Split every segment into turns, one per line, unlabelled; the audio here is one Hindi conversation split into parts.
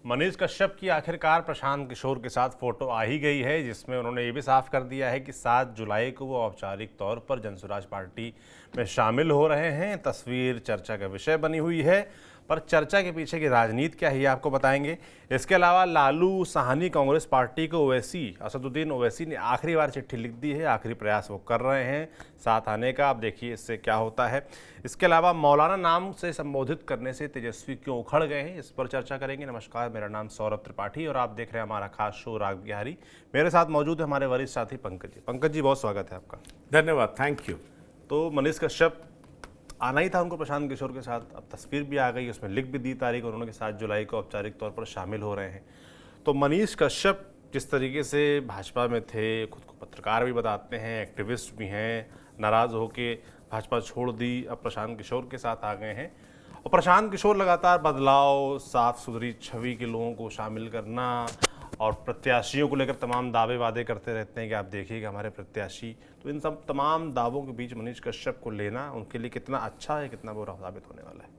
मनीष कश्यप की आखिरकार प्रशांत किशोर के साथ फोटो आ ही गई है, जिसमें उन्होंने ये भी साफ कर दिया है कि 7 जुलाई को वो औपचारिक तौर पर जनसुराज पार्टी में शामिल हो रहे हैं। तस्वीर चर्चा का विषय बनी हुई है, पर चर्चा के पीछे की राजनीति क्या है ये आपको बताएंगे। इसके अलावा लालू साहनी कांग्रेस पार्टी को ओवैसी असदुद्दीन ओवैसी ने आखिरी बार चिट्ठी लिख दी है, आखिरी प्रयास वो कर रहे हैं साथ आने का। अब देखिए इससे क्या होता है। इसके अलावा मौलाना नाम से संबोधित करने से तेजस्वी क्यों उखड़ गए हैं, इस पर चर्चा करेंगे। नमस्कार, मेरा नाम सौरभ त्रिपाठी और आप देख रहे हैं हमारा खास शो राग बिहारी। मेरे साथ मौजूद है हमारे वरिष्ठ साथी पंकज जी। पंकज जी, बहुत स्वागत है आपका।
धन्यवाद, थैंक यू।
तो मनीष कश्यप आना ही था उनको प्रशांत किशोर के साथ, अब तस्वीर भी आ गई, उसमें लिख भी दी तारीख, उन्होंने कि 7 जुलाई को औपचारिक तौर पर शामिल हो रहे हैं। तो मनीष कश्यप जिस तरीके से भाजपा में थे, खुद को पत्रकार भी बताते हैं, एक्टिविस्ट भी हैं, नाराज होके भाजपा छोड़ दी, अब प्रशांत किशोर के साथ आ गए हैं। और प्रशांत किशोर लगातार बदलाव, साफ सुथरी छवि के लोगों को शामिल करना और प्रत्याशियों को लेकर तमाम दावे वादे करते रहते हैं कि आप देखिएगा हमारे प्रत्याशी। तो इन सब तमाम दावों के बीच मनीष कश्यप को लेना उनके लिए कितना अच्छा है, कितना बुरा साबित होने वाला है?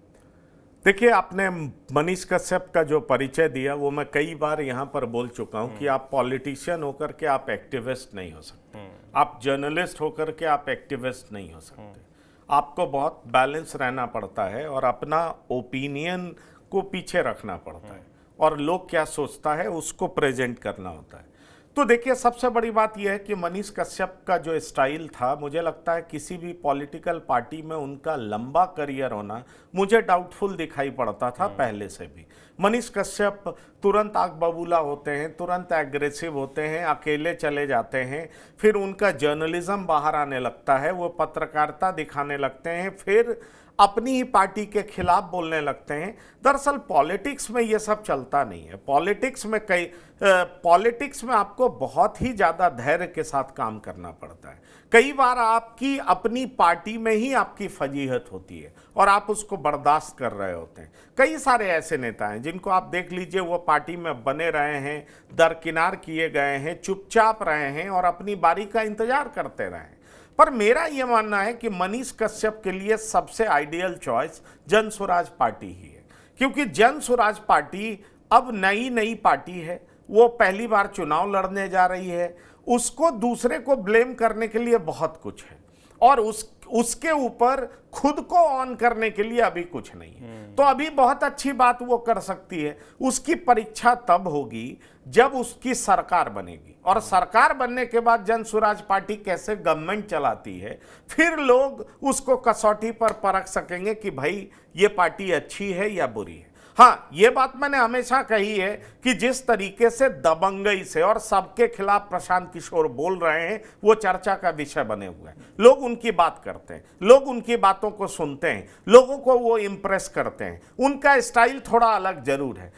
देखिए, आपने मनीष कश्यप का जो परिचय दिया वो मैं कई बार यहाँ पर बोल चुका हूँ कि आप पॉलिटिशियन होकर के आप एक्टिविस्ट नहीं हो सकते, आप जर्नलिस्ट होकर के आप एक्टिविस्ट नहीं हो सकते। आपको बहुत बैलेंस रहना पड़ता है और अपना ओपिनियन को पीछे रखना पड़ता है और लोग क्या सोचता है उसको प्रेजेंट करना होता है। तो देखिए, सबसे बड़ी बात यह है कि मनीष कश्यप का जो स्टाइल था, मुझे लगता है किसी भी पॉलिटिकल पार्टी में उनका लंबा करियर होना मुझे डाउटफुल दिखाई पड़ता था पहले से भी। मनीष कश्यप तुरंत आग बबूला होते हैं, तुरंत एग्रेसिव होते हैं, अकेले चले जाते हैं, फिर उनका जर्नलिज्म बाहर आने लगता है, वो पत्रकारिता दिखाने लगते हैं, फिर अपनी ही पार्टी के खिलाफ बोलने लगते हैं। दरअसल पॉलिटिक्स में ये सब चलता नहीं है। पॉलिटिक्स में आपको बहुत ही ज़्यादा धैर्य के साथ काम करना पड़ता है। कई बार आपकी अपनी पार्टी में ही आपकी फजीहत होती है और आप उसको बर्दाश्त कर रहे होते हैं। कई सारे ऐसे नेता हैं जिनको आप देख लीजिए, वो पार्टी में बने रहे हैं, दरकिनार किए गए हैं, चुपचाप रहे हैं और अपनी बारी का इंतजार करते रहे हैं। पर मेरा यह मानना है कि मनीष कश्यप के लिए सबसे आइडियल चॉइस जनसुराज पार्टी ही है, क्योंकि जनसुराज पार्टी अब नई पार्टी है, वो पहली बार चुनाव लड़ने जा रही है, उसको दूसरे को ब्लेम करने के लिए बहुत कुछ है और उसके ऊपर खुद को ऑन करने के लिए अभी कुछ नहीं है। तो अभी बहुत अच्छी बात वो कर सकती है। उसकी परीक्षा तब होगी जब उसकी सरकार बनेगी और सरकार बनने के बाद जनसुराज पार्टी कैसे गवर्नमेंट चलाती है, फिर लोग उसको कसौटी पर परख सकेंगे कि भाई ये पार्टी अच्छी है या बुरी है। हाँ, ये बात मैंने हमेशा कही है कि जिस तरीके से दबंगई से और सबके खिलाफ प्रशांत किशोर बोल रहे हैं, वो चर्चा का विषय बने हुए हैं। लोग उनकी बात करते हैं, लोग उनकी बातों को सुनते हैं, लोगों को वो इम्प्रेस करते हैं। उनका स्टाइल थोड़ा अलग जरूर है।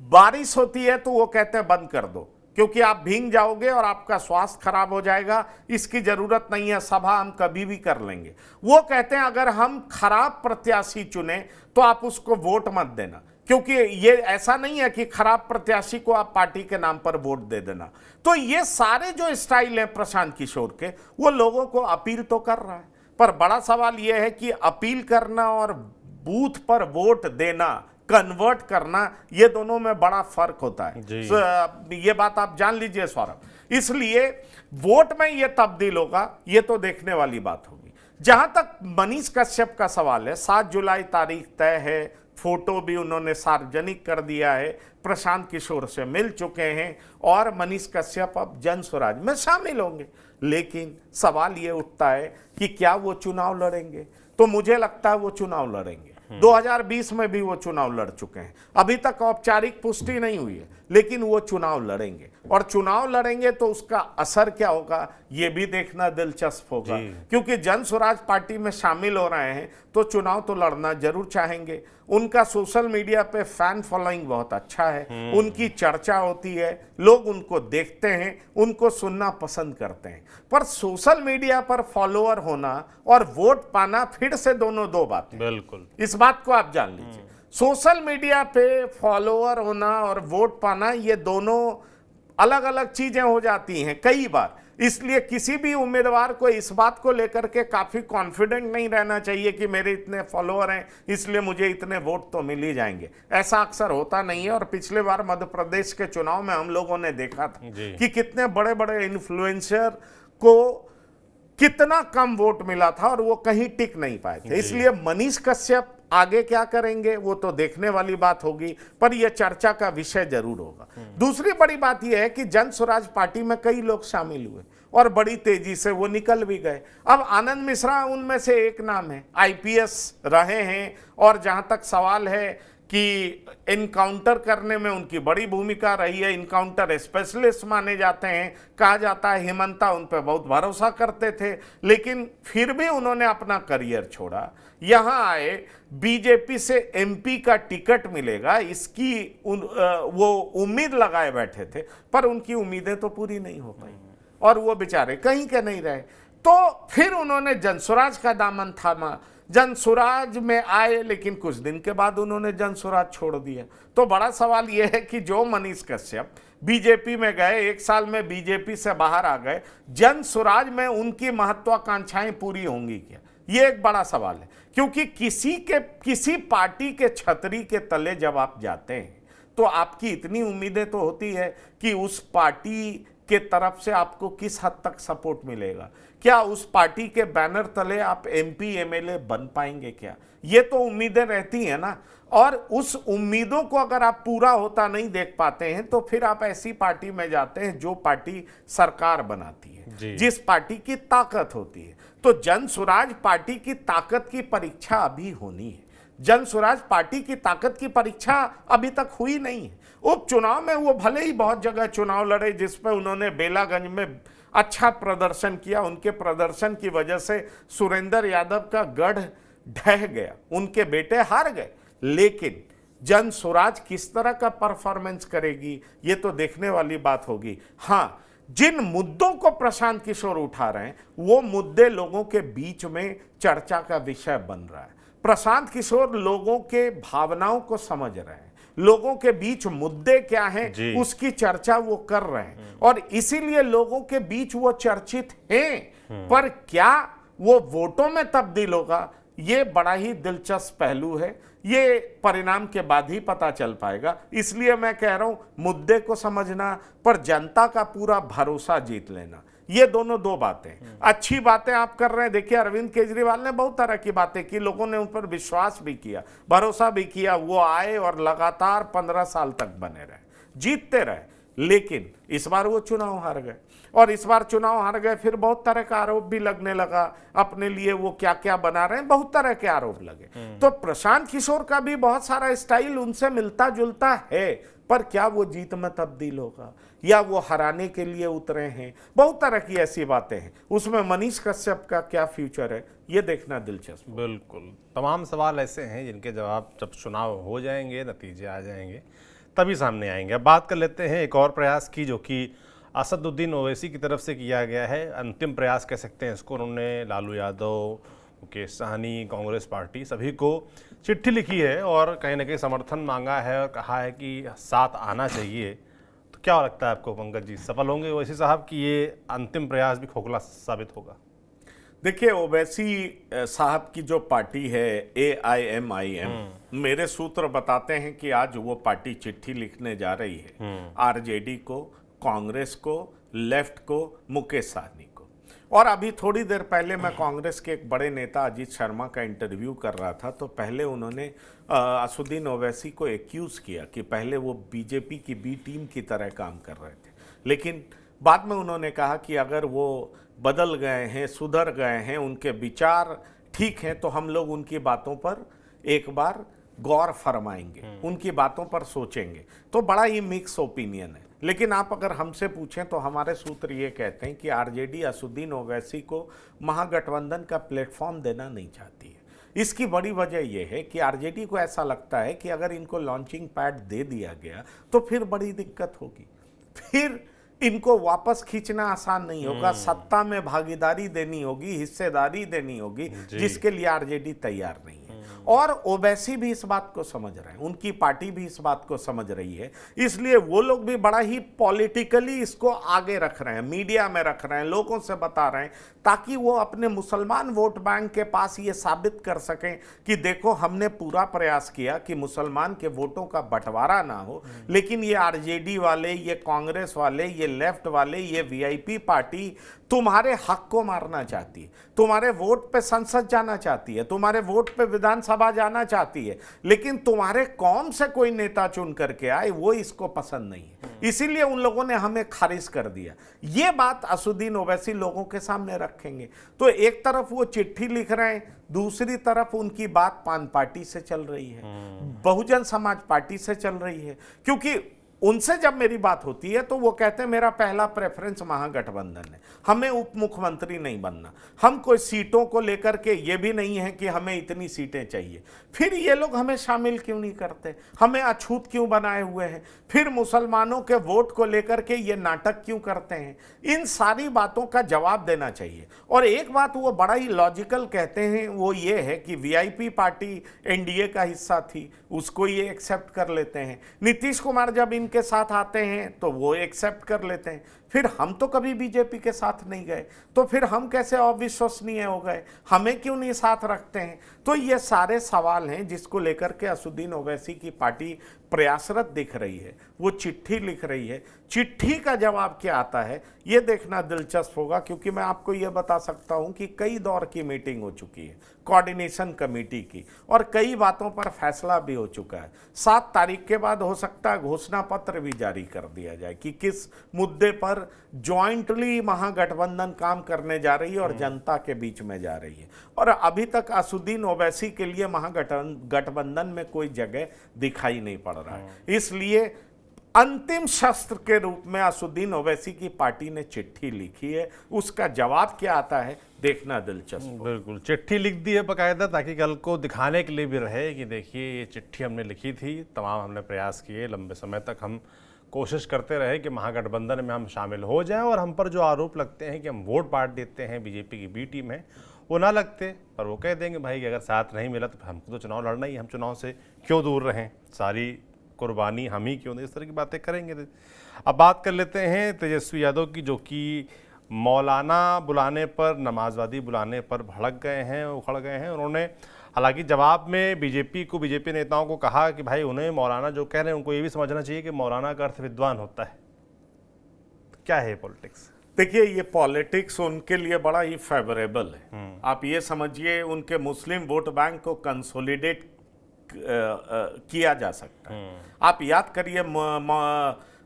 बारिश होती है तो वो कहते हैं बंद कर दो, क्योंकि आप भीग जाओगे और आपका स्वास्थ्य खराब हो जाएगा, इसकी जरूरत नहीं है, सभा हम कभी भी कर लेंगे। वो कहते हैं अगर हम खराब प्रत्याशी चुने तो आप उसको वोट मत देना, क्योंकि ये ऐसा नहीं है कि खराब प्रत्याशी को आप पार्टी के नाम पर वोट दे देना। तो ये सारे जो स्टाइल है प्रशांत किशोर के, वो लोगों को अपील तो कर रहा है, पर बड़ा सवाल यह है कि अपील करना और बूथ पर वोट देना, कन्वर्ट करना, ये दोनों में बड़ा फर्क होता है। ये बात आप जान लीजिए सौरभ। इसलिए वोट में ये तब्दील होगा, ये तो देखने वाली बात होगी। जहां तक मनीष कश्यप का सवाल है, 7 जुलाई तारीख तय है, फोटो भी उन्होंने सार्वजनिक कर दिया है, प्रशांत किशोर से मिल चुके हैं और मनीष कश्यप अब जनसुराज में शामिल होंगे। लेकिन सवाल ये उठता है कि क्या वो चुनाव लड़ेंगे? तो मुझे लगता है वो चुनाव लड़ेंगे। 2020 में भी वो चुनाव लड़ चुके हैं, अभी तक औपचारिक पुष्टि नहीं हुई है, लेकिन वो चुनाव लड़ेंगे और चुनाव लड़ेंगे तो उसका असर क्या होगा ये भी देखना दिलचस्प होगा, क्योंकि जनसुराज पार्टी में शामिल हो रहे हैं तो चुनाव तो लड़ना जरूर चाहेंगे। उनका सोशल मीडिया पे फैन फॉलोइंग बहुत अच्छा है, उनकी चर्चा होती है, लोग उनको देखते हैं, उनको सुनना पसंद करते हैं। पर सोशल मीडिया पर फॉलोअर होना और वोट पाना फिर से दोनों दो बातें।
बिल्कुल,
इस बात को आप जान लीजिए। सोशल मीडिया पे फॉलोअर होना और वोट पाना, ये दोनों अलग अलग चीजें हो जाती हैं कई बार। इसलिए किसी भी उम्मीदवार को इस बात को लेकर के काफी कॉन्फिडेंट नहीं रहना चाहिए कि मेरे इतने फॉलोअर हैं इसलिए मुझे इतने वोट तो मिल ही जाएंगे। ऐसा अक्सर होता नहीं है। और पिछले बार मध्य प्रदेश के चुनाव में हम लोगों ने देखा था कि कितने बड़े बड़े इन्फ्लुएंसर को कितना कम वोट मिला था और वो कहीं टिक नहीं पाए थे। इसलिए मनीष कश्यप आगे क्या करेंगे वो तो देखने वाली बात होगी, पर यह चर्चा का विषय जरूर होगा। दूसरी बड़ी बात यह है कि जन स्वराज पार्टी में कई लोग शामिल हुए और बड़ी तेजी से वो निकल भी गए। अब आनंद मिश्रा उनमें से एक नाम है, आईपीएस रहे हैं और जहां तक सवाल है कि इनकाउंटर करने में उनकी बड़ी भूमिका रही है, इनकाउंटर स्पेशलिस्ट माने जाते हैं। कहा जाता है हेमंता उन पर बहुत भरोसा करते थे, लेकिन फिर भी उन्होंने अपना करियर छोड़ा, यहां आए। बीजेपी से एमपी का टिकट मिलेगा इसकी वो उम्मीद लगाए बैठे थे, पर उनकी उम्मीदें तो पूरी नहीं हो पाई और वो बेचारे कहीं के नहीं रहे। तो फिर उन्होंने जनसुराज का दामन थामा, जनसुराज में आए, लेकिन कुछ दिन के बाद उन्होंने जनसुराज छोड़ दिया। तो बड़ा सवाल यह है कि जो मनीष कश्यप बीजेपी में गए, एक साल में बीजेपी से बाहर आ गए, जनसुराज में उनकी महत्वाकांक्षाएं पूरी होंगी क्या, ये एक बड़ा सवाल है। क्योंकि किसी पार्टी के छतरी के तले जब आप जाते हैं तो आपकी इतनी उम्मीदें तो होती है कि उस पार्टी के तरफ से आपको किस हद तक सपोर्ट मिलेगा, क्या उस पार्टी के बैनर तले आप एमपी एमएलए बन पाएंगे क्या, ये तो उम्मीदें रहती हैं ना। और उस उम्मीदों को अगर आप पूरा होता नहीं देख पाते हैं तो फिर आप ऐसी पार्टी में जाते हैं जो पार्टी सरकार बनाती है, जिस पार्टी की ताकत होती है। तो जनसुराज पार्टी की ताकत की परीक्षा अभी होनी है। जनसुराज पार्टी की ताकत की परीक्षा अभी तक हुई नहीं है। उपचुनाव में वो भले ही बहुत जगह चुनाव लड़े जिसमें उन्होंने बेलागंज में अच्छा प्रदर्शन किया, उनके प्रदर्शन की वजह से सुरेंद्र यादव का गढ़ ढह गया, उनके बेटे हार गए। लेकिन जनसुराज किस तरह का परफॉर्मेंस करेगी ये तो देखने वाली बात होगी। हाँ, जिन मुद्दों को प्रशांत किशोर उठा रहे हैं वो मुद्दे लोगों के बीच में चर्चा का विषय बन रहा है। प्रशांत किशोर लोगों के भावनाओं को समझ रहे हैं, लोगों के बीच मुद्दे क्या हैं उसकी चर्चा वो कर रहे हैं और इसीलिए लोगों के बीच वो चर्चित हैं। पर क्या वो वोटों में तब्दील होगा, ये बड़ा ही दिलचस्प पहलू है। ये परिणाम के बाद ही पता चल पाएगा। इसलिए मैं कह रहा हूं मुद्दे को समझना पर जनता का पूरा भरोसा जीत लेना, ये दोनों दो बातें। अच्छी बातें आप कर रहे हैं। देखिए अरविंद केजरीवाल ने बहुत तरह की बातें की, लोगों ने उन पर विश्वास भी किया, भरोसा भी किया। वो आए और लगातार 15 साल तक बने रहे, जीतते रहे। लेकिन इस बार वो चुनाव हार गए और इस बार चुनाव हार गए फिर बहुत तरह का आरोप भी लगने लगा, अपने लिए वो क्या क्या बना रहे हैं, बहुत तरह के आरोप लगे। तो प्रशांत किशोर का भी बहुत सारा स्टाइल उनसे मिलता जुलता है, पर क्या वो जीत में तब्दील होगा या वो हराने के लिए उतरे हैं, बहुत तरह की ऐसी बातें हैं। उसमें मनीष कश्यप का क्या फ्यूचर है ये देखना दिलचस्प।
बिल्कुल, तमाम सवाल ऐसे हैं जिनके जवाब जब चुनाव हो जाएंगे, नतीजे आ जाएंगे तभी सामने आएंगे। अब बात कर लेते हैं एक और प्रयास की जो कि असदुद्दीन ओवैसी की तरफ से किया गया है। अंतिम प्रयास कह सकते हैं इसको। उन्होंने लालू यादव, मुकेश सहनी, कांग्रेस पार्टी सभी को चिट्ठी लिखी है और कहीं ना कहीं समर्थन मांगा है और कहा है कि साथ आना चाहिए। तो क्या लगता है आपको पंकज जी, सफल होंगे ओवैसी साहब कि ये अंतिम प्रयास भी खोखला साबित होगा?
देखिए ओवैसी साहब की जो पार्टी है AIMIM, मेरे सूत्र बताते हैं कि आज वो पार्टी चिट्ठी लिखने जा रही है आरजेडी को, कांग्रेस को, लेफ्ट को, मुकेश सहनी को। और अभी थोड़ी देर पहले मैं कांग्रेस के एक बड़े नेता अजीत शर्मा का इंटरव्यू कर रहा था, तो पहले उन्होंने असदुद्दीन ओवैसी को एक्यूज किया कि पहले वो बीजेपी की बी टीम की तरह काम कर रहे थे, लेकिन बाद में उन्होंने कहा कि अगर वो बदल गए हैं, सुधर गए हैं, उनके विचार ठीक हैं तो हम लोग उनकी बातों पर एक बार गौर फरमाएंगे, उनकी बातों पर सोचेंगे। तो बड़ा ही मिक्स ओपिनियन है। लेकिन आप अगर हमसे पूछें तो हमारे सूत्र ये कहते हैं कि आरजेडी असदुद्दीन ओवैसी को महागठबंधन का प्लेटफॉर्म देना नहीं चाहती है। इसकी बड़ी वजह यह है कि आरजेडी को ऐसा लगता है कि अगर इनको लॉन्चिंग पैड दे दिया गया तो फिर बड़ी दिक्कत होगी, फिर इनको वापस खींचना आसान नहीं होगा, सत्ता में भागीदारी देनी होगी, हिस्सेदारी देनी होगी, जिसके लिए आरजेडी तैयार नहीं है। और ओवैसी भी इस बात को समझ रहे हैं, उनकी पार्टी भी इस बात को समझ रही है, इसलिए वो लोग भी बड़ा ही पॉलिटिकली इसको आगे रख रहे हैं, मीडिया में रख रहे हैं, लोगों से बता रहे हैं, ताकि वो अपने मुसलमान वोट बैंक के पास ये साबित कर सकें कि देखो हमने पूरा प्रयास किया कि मुसलमान के वोटों का बंटवारा ना हो, लेकिन ये आरजेडी वाले, ये कांग्रेस वाले, ये लेफ्ट वाले, ये वीआईपी पार्टी तुम्हारे हक को मारना चाहती है, तुम्हारे वोट पे संसद जाना चाहती है, तुम्हारे वोट पे विधानसभा जाना चाहती है, लेकिन तुम्हारे कौम से कोई नेता चुन करके आए वो इसको पसंद नहीं है, इसीलिए उन लोगों ने हमें खारिज कर दिया। ये बात असुद्दीन ओवैसी लोगों के सामने रखेंगे। तो एक तरफ वो चिट्ठी लिख रहे हैं, दूसरी तरफ उनकी बात पान पार्टी से चल रही है, बहुजन समाज पार्टी से चल रही है, क्योंकि उनसे जब मेरी बात होती है तो वो कहते हैं मेरा पहला प्रेफरेंस महागठबंधन है, हमें उप मुख्यमंत्री नहीं बनना, हम कोई सीटों को लेकर के ये भी नहीं है कि हमें इतनी सीटें चाहिए। फिर ये लोग हमें शामिल क्यों नहीं करते, हमें अछूत क्यों बनाए हुए हैं, फिर मुसलमानों के वोट को लेकर के ये नाटक क्यों करते हैं? इन सारी बातों का जवाब देना चाहिए। और एक बात वो बड़ा ही लॉजिकल कहते हैं, वो ये है कि वीआईपी पार्टी एनडीए का हिस्सा थी, उसको ये एक्सेप्ट कर लेते हैं, नीतीश कुमार जब इनके साथ आते हैं तो वो एक्सेप्ट कर लेते हैं, फिर हम तो कभी बीजेपी के साथ नहीं गए, तो फिर हम कैसे अविश्वसनीय हो गए, हमें क्यों नहीं साथ रखते हैं? तो ये सारे सवाल हैं जिसको लेकर के असुद्दीन ओवैसी की पार्टी प्रयासरत दिख रही है, वो चिट्ठी लिख रही है। चिट्ठी का जवाब क्या आता है ये देखना दिलचस्प होगा, क्योंकि मैं आपको ये बता सकता हूं कि कई दौर की मीटिंग हो चुकी है कोऑर्डिनेशन कमेटी की, और कई बातों पर फैसला भी हो चुका है। 7 तारीख के बाद हो सकता है घोषणा पत्र भी जारी कर दिया जाए कि किस मुद्दे पर जॉइंटली महागठबंधन काम करने जा रही है और जनता के बीच में जा रही है। और अभी तक असुद्दीन ओवैसी के लिए महागठबंधन में कोई जगह दिखाई नहीं पड़ रहा है, इसलिए अंतिम शस्त्र के रूप में असुद्दीन ओवैसी की पार्टी ने चिट्ठी लिखी है। उसका जवाब क्या आता है देखना दिलचस्प।
बिल्कुल, चिट्ठी लिख दी है बाकायदा, ताकि कल को दिखाने के लिए भी रहे कि देखिए ये चिट्ठी हमने लिखी थी, तमाम हमने प्रयास किए, लंबे समय तक हम कोशिश करते रहे कि महागठबंधन में हम शामिल हो जाएं, और हम पर जो आरोप लगते हैं कि हम वोट बांट देते हैं, बीजेपी की बी टीम है, वो ना लगते। पर वो कह देंगे भाई कि अगर साथ नहीं मिला तो हमको तो चुनाव लड़ना ही, हम चुनाव से क्यों दूर रहें, सारी कुर्बानी हम ही क्यों दें, इस तरह की बातें करेंगे। अब बात कर लेते हैं तेजस्वी यादव की, जो कि मौलाना बुलाने पर, नमाजवादी बुलाने पर भड़क गए हैं, उखड़ गए हैं। उन्होंने हालांकि जवाब में बीजेपी नेताओं को कहा कि भाई उन्हें मौलाना जो कह रहे हैं उनको ये भी समझना चाहिए कि मौलाना का अर्थ विद्वान होता है। क्या है पॉलिटिक्स?
देखिए, ये पॉलिटिक्स उनके लिए बड़ा ही फेवरेबल है। आप ये समझिए उनके मुस्लिम वोट बैंक को कंसोलिडेट किया जा सकता है। आप याद करिए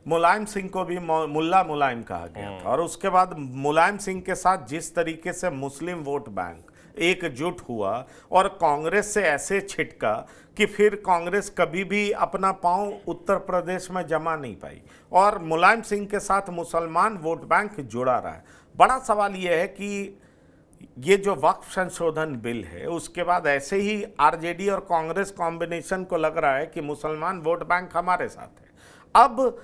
मुलायम सिंह को भी मुल्ला मुलायम कहा गया था, और उसके बाद मुलायम सिंह के साथ जिस तरीके से मुस्लिम वोट बैंक एकजुट हुआ और कांग्रेस से ऐसे छिटका कि फिर कांग्रेस कभी भी अपना पांव उत्तर प्रदेश में जमा नहीं पाई, और मुलायम सिंह के साथ मुसलमान वोट बैंक जुड़ा रहा है। बड़ा सवाल यह है कि ये जो वक्फ संशोधन बिल है, उसके बाद ऐसे ही आरजेडी और कांग्रेस कॉम्बिनेशन को लग रहा है कि मुसलमान वोट बैंक हमारे साथ है। अब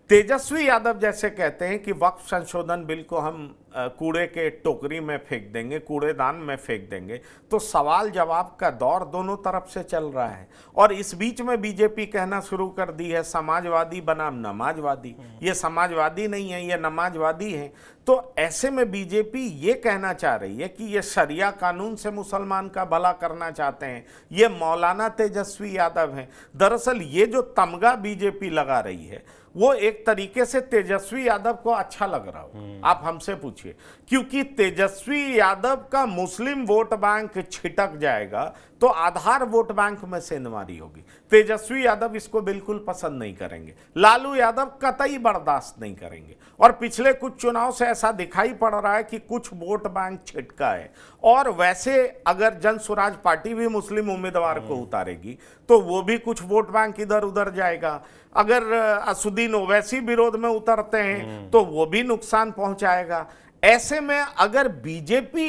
तेजस्वी यादव जैसे कहते हैं कि वक्फ संशोधन बिल को हम कूड़े के टोकरी में फेंक देंगे, कूड़ेदान में फेंक देंगे, तो सवाल जवाब का दौर दोनों तरफ से चल रहा है। और इस बीच में बीजेपी कहना शुरू कर दी है समाजवादी बनाम नमाजवादी। ये समाजवादी नहीं है, ये नमाजवादी है। तो ऐसे में बीजेपी ये कहना चाह रही है कि ये शरिया कानून से मुसलमान का भला करना चाहते हैं, ये मौलाना तेजस्वी यादव हैं। दरअसल ये जो तमगा बीजेपी लगा रही है वो एक तरीके से तेजस्वी यादव को अच्छा लग रहा हो, आप हमसे पूछिए, क्योंकि तेजस्वी यादव का मुस्लिम वोट बैंक छिटक जाएगा तो आधार वोट बैंक में सेंधमारी होगी। तेजस्वी यादव इसको बिल्कुल पसंद नहीं करेंगे, लालू यादव कतई बर्दाश्त नहीं करेंगे। और पिछले कुछ चुनाव से ऐसा दिखाई पड़ रहा है कि कुछ वोट बैंक छिटका है, और वैसे अगर जन स्वराज पार्टी भी मुस्लिम उम्मीदवार को उतारेगी तो वो भी कुछ वोट बैंक इधर उधर जाएगा। अगर असुद्दीन ओवैसी विरोध में उतरते हैं तो वो भी नुकसान पहुंचाएगा। ऐसे में अगर बीजेपी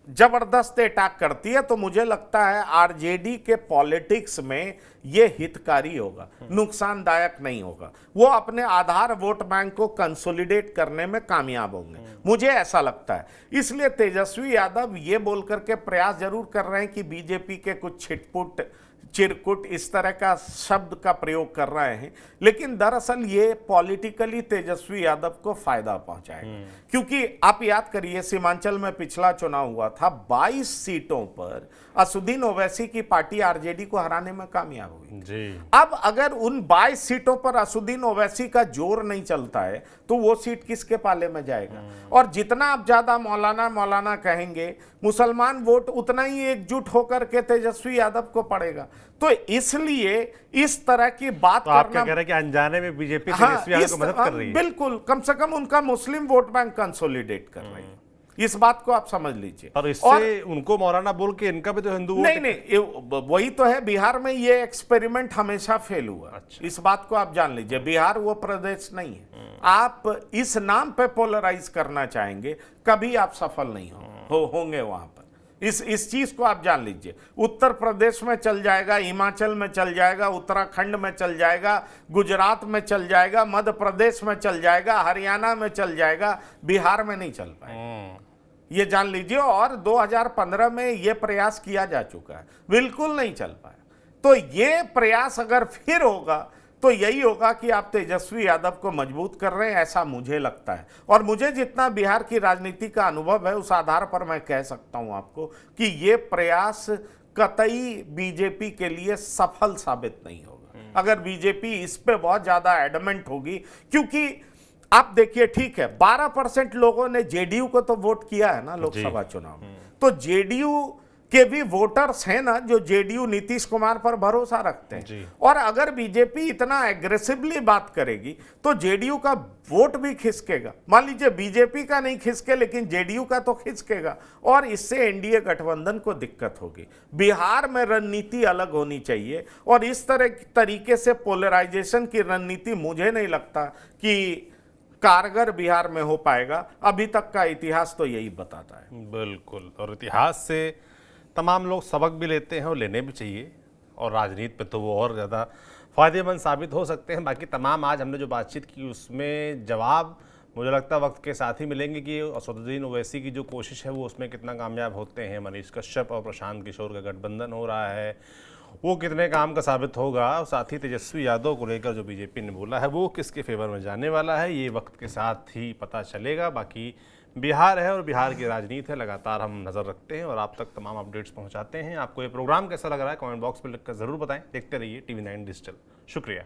जबरदस्त अटैक करती है, तो मुझे लगता है आरजेडी के पॉलिटिक्स में ये हितकारी होगा, नुकसानदायक नहीं होगा। वो अपने आधार वोट बैंक को कंसोलिडेट करने में कामयाब होंगे, मुझे ऐसा लगता है। इसलिए तेजस्वी यादव ये बोल करके प्रयास जरूर कर रहे हैं कि बीजेपी के कुछ छिटपुट चिरकुट इस तरह का शब्द का प्रयोग कर रहे हैं, लेकिन दरअसल ये पॉलिटिकली तेजस्वी यादव को फायदा पहुंचाएगा। क्योंकि आप याद करिए, सीमांचल में पिछला चुनाव हुआ था, 22 सीटों पर असुद्दीन ओवैसी की पार्टी आरजेडी को हराने में कामयाब हुई जी। अब अगर उन 22 सीटों पर असुद्दीन ओवैसी का जोर नहीं चलता है तो वो सीट किसके पाले में जाएगा? और जितना आप ज्यादा मौलाना मौलाना कहेंगे, मुसलमान वोट उतना ही एकजुट होकर के तेजस्वी यादव को पड़ेगा। तो इसलिए इस तरह की बात
तो आप क्या कह रहे हैं कि अनजाने में बीजेपी तेजस्वी यादव को मदद कर रही है?
बिल्कुल, कम से कम उनका मुस्लिम वोट बैंक कंसोलिडेट कर रही है, इस बात को आप समझ लीजिए।
और इससे उनको मौलाना बोल के इनका भी तो हिंदू वोट
नहीं, वही तो है। बिहार में ये एक्सपेरिमेंट हमेशा फेल हुआ। अच्छा। इस बात को आप जान लीजिए, बिहार वो प्रदेश नहीं है। आप इस नाम पे पोलराइज करना चाहेंगे, कभी आप सफल नहीं होंगे वहां पर। इस चीज को आप जान लीजिए। उत्तर प्रदेश में चल जाएगा, हिमाचल में चल जाएगा, उत्तराखंड में चल जाएगा, गुजरात में चल जाएगा, मध्य प्रदेश में चल जाएगा, हरियाणा में चल जाएगा, बिहार में नहीं चल पाएगा, ये जान लीजिए। और 2015 में ये प्रयास किया जा चुका है, बिल्कुल नहीं चल पाया। तो ये प्रयास अगर फिर होगा तो यही होगा कि आप तेजस्वी यादव को मजबूत कर रहे हैं, ऐसा मुझे लगता है। और मुझे जितना बिहार की राजनीति का अनुभव है, उस आधार पर मैं कह सकता हूं आपको कि ये प्रयास कतई बीजेपी के लिए सफल साबित नहीं होगा अगर बीजेपी इस पे बहुत ज्यादा एडमेंट होगी। क्योंकि आप देखिए, ठीक है, 12% लोगों ने जेडीयू को तो वोट किया है ना लोकसभा चुनाव में, तो जेडीयू के भी वोटर्स हैं ना जो जेडीयू नीतीश कुमार पर भरोसा रखते हैं। और अगर बीजेपी इतना एग्रेसिवली बात करेगी तो जेडीयू का वोट भी खिसकेगा। मान लीजिए बीजेपी का नहीं खिसके, लेकिन जेडीयू का तो खिसकेगा, और इससे एनडीए गठबंधन को दिक्कत होगी। बिहार में रणनीति अलग होनी चाहिए, और इस तरीके से पोलराइजेशन की रणनीति मुझे नहीं लगता कि कारगर बिहार में हो पाएगा। अभी तक का इतिहास तो यही बताता है।
बिल्कुल, और इतिहास से तमाम लोग सबक भी लेते हैं और लेने भी चाहिए, और राजनीति पे तो वो और ज़्यादा फ़ायदेमंद साबित हो सकते हैं। बाकी तमाम आज हमने जो बातचीत की उसमें जवाब मुझे लगता है वक्त के साथ ही मिलेंगे कि असदुद्दीन ओवैसी की जो कोशिश है वो उसमें कितना कामयाब होते हैं। मनीष कश्यप और प्रशांत किशोर का गठबंधन हो रहा है, वो कितने काम का साबित होगा। और साथ ही तेजस्वी यादव को लेकर जो बीजेपी ने बोला है वो किसके फेवर में जाने वाला है, ये वक्त के साथ ही पता चलेगा। बाकी बिहार है और बिहार की राजनीति है, लगातार हम नज़र रखते हैं और आप तक तमाम अपडेट्स पहुंचाते हैं। आपको ये प्रोग्राम कैसा लग रहा है कमेंट बॉक्स में लिखकर ज़रूर बताएं। देखते रहिए TV9 डिजिटल। शुक्रिया।